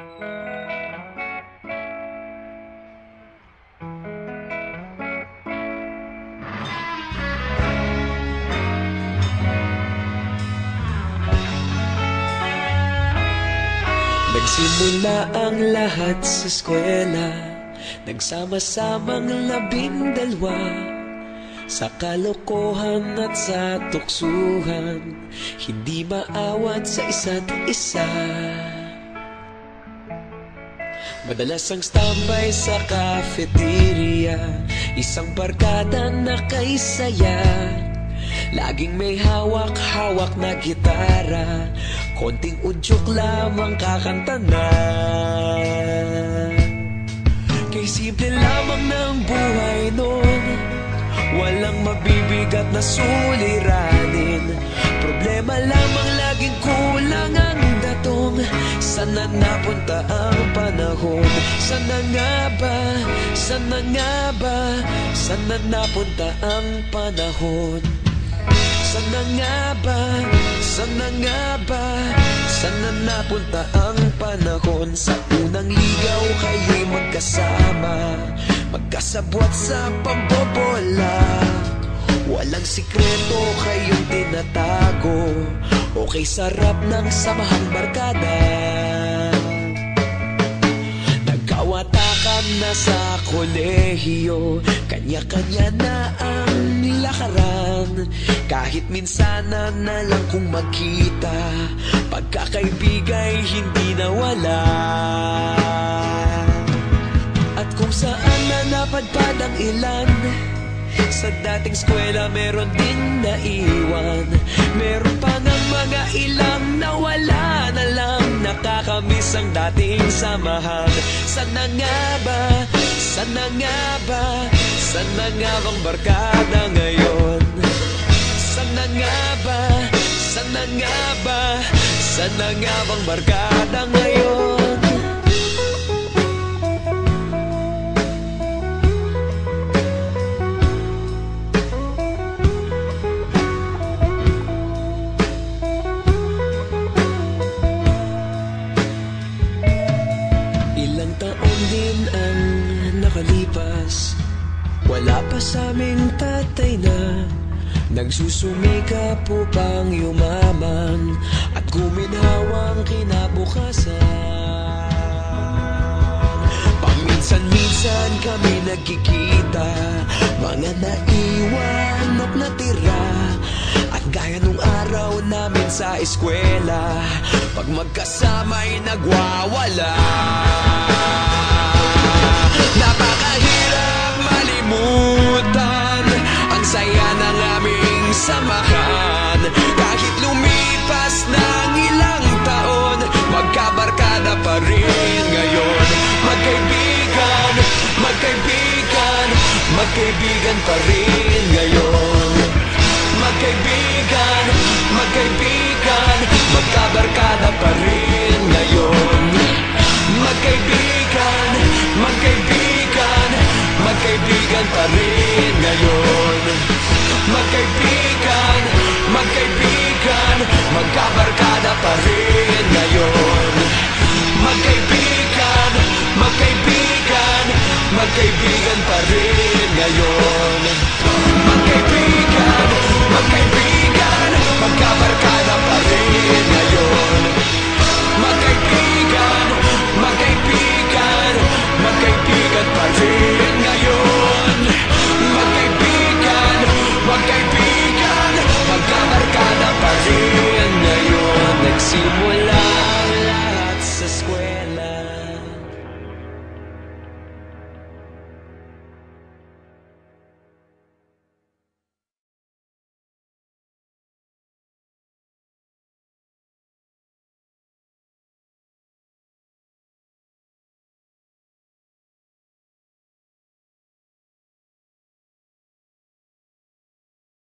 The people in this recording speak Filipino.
Nagsimula ang lahat sa eskwela, nagsama-samang 12, sa kalokohan at sa tuksuhan, hindi maawat sa isa't isa. Madalas ang standby sa cafeteria, isang barkada na kay saya. Laging may hawak-hawak na gitara, konting udyok lamang kakanta na. Kay simple lamang ng buhay nun, walang mabibigat na suliranin. Problema lamang laging kulang ang datong. Sana napunta ang panahon? Sana nga ba? Sana nga ba? Sana napunta ang panahon? Sana nga ba? Sana nga ba? Sana napunta ang panahon? Sa unang ligaw kayo'y magkasama, magkasabwat sa pambobola. Walang sikreto kayong tinatago, okay sarap ng samahang barkada. Nagkawatakan na sa kolehiyo, kanya-kanya na ang lakaran. Kahit minsanan na lang kung magkita, pagkakaibigay hindi nawala. At kung saan na napadpad ang ilan, sa dating eskwela meron din naiwan. Meron pa ng mga ilang nawala na lang, nakakamiss ang dating samahan. Sana nga ba? Sana nga ba? Sana nga bang barkada ngayon? Sana nga ba? Sana nga ba? Sana nga bang barkada ngayon? Ilang taon din ang nakalipas, wala pa sa aming tatay na nagsusumikap upang yumaman at guminhawang kinabukasan. Paminsan-minsan kami nagkikita, mga naiwan at natira. At gaya nung araw namin sa eskwela, pag magkasama'y nagwawala. Napakahirap malimutan ang saya ng aming samahan. Kahit lumipas ng ilang taon, magkabarkada pa rin ngayon. Magkaibigan, magkaibigan, magkaibigan pa rin ngayon. Magkaibigan, magkaibigan, magkabarkada pa rin